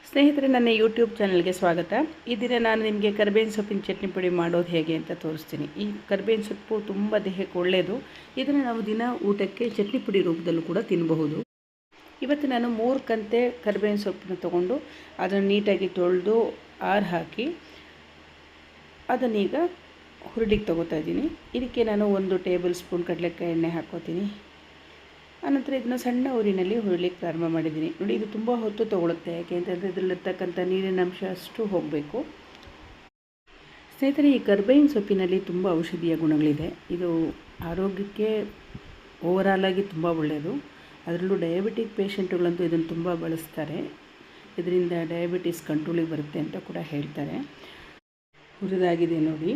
ಸ್ನೇಹಿತರೆ, ನನ್ನ ಯೂಟ್ಯೂಬ್ ಚಾನಲ್ಗೆ ಸ್ವಾಗತ. ಈ ದಿನ ನಾನು ನಿಮಗೆ ಕರಿಬೇವಿನ ಸೊಪ್ಪಿನ ಚಟ್ನಿ ಪುಡಿ ಮಾಡೋದು ಹೇಗೆ ಅಂತ ತೋರಿಸ್ತೀನಿ. ಈ ಕರಿಬೇವಿನ ಸೊಪ್ಪು ತುಂಬ ದೇಹಕ್ಕೆ ಒಳ್ಳೆಯದು. ಇದನ್ನು ನಾವು ದಿನ ಊಟಕ್ಕೆ ಚಟ್ನಿ ಪುಡಿ ರೂಪದಲ್ಲೂ ಕೂಡ ತಿನ್ನಬಹುದು. ಇವತ್ತು ನಾನು 3 ಕಂತೆ ಕರಿಬೇವಿನ ಸೊಪ್ಪನ್ನು ತೊಗೊಂಡು ಅದನ್ನು ನೀಟಾಗಿ ತೊಳೆದು ಆರು ಹಾಕಿ ಅದನ್ನೀಗ ಹುರುಳಿಗೆ ತೊಗೋತಾ ಇದ್ದೀನಿ. ಇದಕ್ಕೆ ನಾನು 1 ಟೇಬಲ್ ಸ್ಪೂನ್ ಕಡಲೆಕಾಯಿ ಎಣ್ಣೆ ಹಾಕ್ಕೋತೀನಿ. ಆನಂತರ ಇದನ್ನು ಸಣ್ಣ ಊರಿನಲ್ಲಿ ಹುರಿಲಿಕ್ಕೆ ಪ್ರಾರಂಭ ಮಾಡಿದ್ದೀನಿ. ನೋಡಿ, ಇದು ತುಂಬ ಹೊತ್ತು ತೊಗೊಳುತ್ತೆ. ಯಾಕೆಂತಂದರೆ ಇದರಲ್ಲಿರ್ತಕ್ಕಂಥ ನೀರಿನ ಅಂಶ ಅಷ್ಟು ಹೋಗಬೇಕು. ಸ್ನೇಹಿತರೆ, ಈ ಕರಿಬೇವಿನ ಸೊಪ್ಪಿನಲ್ಲಿ ತುಂಬ ಔಷಧೀಯ ಗುಣಗಳಿದೆ. ಇದು ಆರೋಗ್ಯಕ್ಕೆ ಓವರಾಲಾಗಿ ತುಂಬ ಒಳ್ಳೆಯದು. ಅದರಲ್ಲೂ ಡಯಾಬಿಟಿಕ್ ಪೇಷಂಟುಗಳಂತೂ ಇದನ್ನು ತುಂಬ ಬಳಸ್ತಾರೆ. ಇದರಿಂದ ಡಯಾಬಿಟಿಸ್ ಕಂಟ್ರೋಲಿಗೆ ಬರುತ್ತೆ ಅಂತ ಕೂಡ ಹೇಳ್ತಾರೆ. ಹುರಿದಾಗಿದೆ ನೋಡಿ,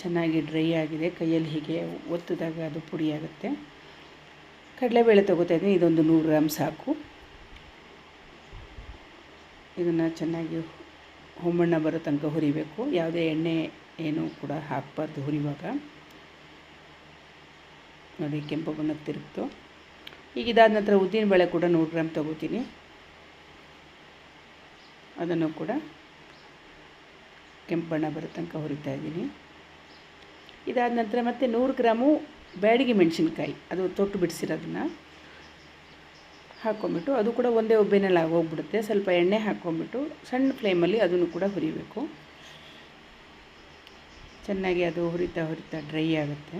ಚೆನ್ನಾಗಿ ಡ್ರೈ ಆಗಿದೆ. ಕೈಯಲ್ಲಿ ಹೀಗೆ ಒತ್ತಿದಾಗ ಅದು ಪುಡಿ ಆಗುತ್ತೆ. ಕಡಲೆಬೇಳೆ ತೊಗೋತಾ ಇದ್ದೀನಿ. ಇದೊಂದು 100 ಗ್ರಾಮ್ ಸಾಕು. ಇದನ್ನು ಚೆನ್ನಾಗಿ ಹೊಂಬಣ್ಣ ಬರೋ ತನಕ ಹುರಿಬೇಕು. ಯಾವುದೇ ಎಣ್ಣೆ ಏನೂ ಕೂಡ ಹಾಕಬಾರ್ದು ಹುರಿಯುವಾಗ. ನೋಡಿ, ಕೆಂಪು ಬಣ್ಣಕ್ಕೆ ತಿರುಗ್ತು. ಈಗ ಇದಾದ ನಂತರ ಉದ್ದಿನಬೇಳೆ ಕೂಡ 100 ಗ್ರಾಮ್ ತೊಗೋತೀನಿ. ಅದನ್ನು ಕೂಡ ಕೆಂಪು ಬಣ್ಣ ಬರೋ ತನಕ ಹುರಿತಾ ಇದ್ದೀನಿ. ಇದಾದ ನಂತರ ಮತ್ತೆ 100 ಗ್ರಾಮು ಬ್ಯಾಡಗಿ ಮೆಣಸಿನ್ಕಾಯಿ, ಅದು ತೊಟ್ಟು ಬಿಡಿಸಿರೋದನ್ನು ಹಾಕ್ಕೊಂಬಿಟ್ಟು ಅದು ಕೂಡ ಒಂದೇ ಒಬ್ಬೆನಲ್ಲಿ ಆಗೋಗ್ಬಿಡುತ್ತೆ. ಸ್ವಲ್ಪ ಎಣ್ಣೆ ಹಾಕ್ಕೊಂಬಿಟ್ಟು ಸಣ್ಣ ಫ್ಲೇಮಲ್ಲಿ ಅದನ್ನು ಕೂಡ ಹುರಿಬೇಕು. ಚೆನ್ನಾಗಿ ಅದು ಹುರಿತಾ ಡ್ರೈ ಆಗುತ್ತೆ.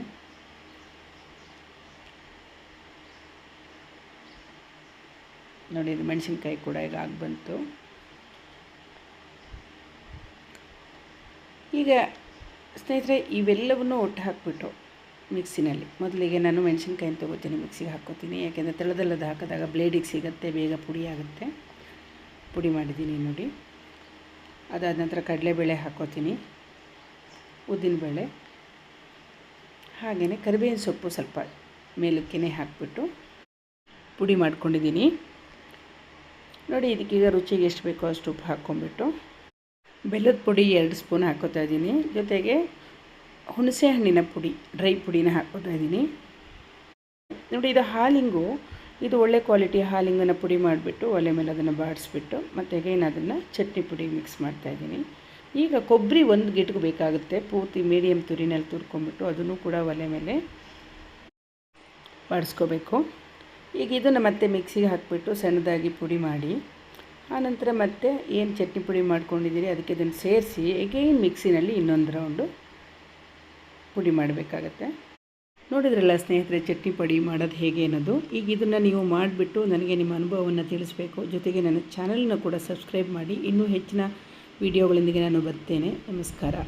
ನೋಡಿ, ಇದು ಮೆಣಸಿನ್ಕಾಯಿ ಕೂಡ ಈಗ ಬಂತು. ಈಗ ಸ್ನೇಹಿತರೆ, ಇವೆಲ್ಲವನ್ನು ಒಟ್ಟು ಹಾಕಿಬಿಟ್ಟು ಮಿಕ್ಸಿನಲ್ಲಿ ಮೊದಲಿಗೆ ನಾನು ಮೆಣಸಿನ್ಕಾಯಿನ ತೊಗೋತೀನಿ, ಮಿಕ್ಸಿಗೆ ಹಾಕ್ಕೋತೀನಿ. ಯಾಕೆಂದರೆ ತೆಳದಲ್ಲದ ಹಾಕಿದಾಗ ಬ್ಲೇಡಿಗೆ ಸಿಗುತ್ತೆ, ಬೇಗ ಪುಡಿ ಆಗುತ್ತೆ. ಪುಡಿ ಮಾಡಿದ್ದೀನಿ ನೋಡಿ. ಅದಾದ ನಂತರ ಕಡಲೆಬೇಳೆ ಹಾಕ್ಕೋತೀನಿ, ಉದ್ದಿನಬೇಳೆ, ಹಾಗೆಯೇ ಕರಿಬೇವಿನ ಸೊಪ್ಪು ಸ್ವಲ್ಪ ಮೇಲಕ್ಕೇ ಹಾಕಿಬಿಟ್ಟು ಪುಡಿ ಮಾಡ್ಕೊಂಡಿದ್ದೀನಿ ನೋಡಿ. ಇದಕ್ಕೀಗ ರುಚಿಗೆ ಎಷ್ಟು ಬೇಕೋ ಅಷ್ಟು ಉಪ್ಪು ಹಾಕ್ಕೊಂಬಿಟ್ಟು ಬೆಲ್ಲದ ಪುಡಿ 2 ಸ್ಪೂನ್ ಹಾಕ್ಕೋತಾ ಇದ್ದೀನಿ. ಜೊತೆಗೆ ಹುಣಸೆ ಹಣ್ಣಿನ ಪುಡಿ, ಡ್ರೈ ಪುಡಿನ ಹಾಕ್ಕೋತಾ ಇದ್ದೀನಿ ನೋಡಿ. ಇದು ಹಾಲಿಂಗು, ಇದು ಒಳ್ಳೆ ಕ್ವಾಲಿಟಿ ಹಾಲಿಂಗನ್ನು ಪುಡಿ ಮಾಡಿಬಿಟ್ಟು ಒಲೆ ಮೇಲೆ ಅದನ್ನು ಬಾಡಿಸ್ಬಿಟ್ಟು ಮತ್ತು ಅಗೈನ್ ಅದನ್ನು ಚಟ್ನಿ ಪುಡಿ ಮಿಕ್ಸ್ ಮಾಡ್ತಾಯಿದ್ದೀನಿ. ಈಗ ಕೊಬ್ಬರಿ 1 ಗಿಟ್ಗೆ ಬೇಕಾಗುತ್ತೆ. ಪೂರ್ತಿ ಮೀಡಿಯಮ್ ತುರಿನಲ್ಲಿ ತುರ್ಕೊಂಬಿಟ್ಟು ಅದನ್ನು ಕೂಡ ಒಲೆ ಮೇಲೆ ಬಾಡಿಸ್ಕೋಬೇಕು. ಈಗ ಇದನ್ನು ಮತ್ತೆ ಮಿಕ್ಸಿಗೆ ಹಾಕಿಬಿಟ್ಟು ಸಣ್ಣದಾಗಿ ಪುಡಿ ಮಾಡಿ ಆನಂತರ ಮತ್ತೆ ಏನು ಚಟ್ನಿ ಪುಡಿ ಮಾಡ್ಕೊಂಡಿದ್ದೀರಿ ಅದಕ್ಕೆ ಇದನ್ನು ಸೇರಿಸಿ ಅಗೈನ್ ಮಿಕ್ಸಿನಲ್ಲಿ ಇನ್ನೊಂದು ರೌಂಡು ಪುಡಿ ಮಾಡಬೇಕಾಗತ್ತೆ. ನೋಡಿದ್ರಲ್ಲ ಸ್ನೇಹಿತರೆ, ಚಟ್ನಿ ಪುಡಿ ಮಾಡೋದು ಹೇಗೆ ಅನ್ನೋದು. ಈಗ ಇದನ್ನು ನೀವು ಮಾಡಿಬಿಟ್ಟು ನನಗೆ ನಿಮ್ಮ ಅನುಭವವನ್ನು ತಿಳಿಸಬೇಕು. ಜೊತೆಗೆ ನನ್ನ ಚಾನಲ್ನ ಕೂಡ ಸಬ್ಸ್ಕ್ರೈಬ್ ಮಾಡಿ. ಇನ್ನೂ ಹೆಚ್ಚಿನ ವಿಡಿಯೋಗಳೊಂದಿಗೆ ನಾನು ಬರ್ತೇನೆ. ನಮಸ್ಕಾರ.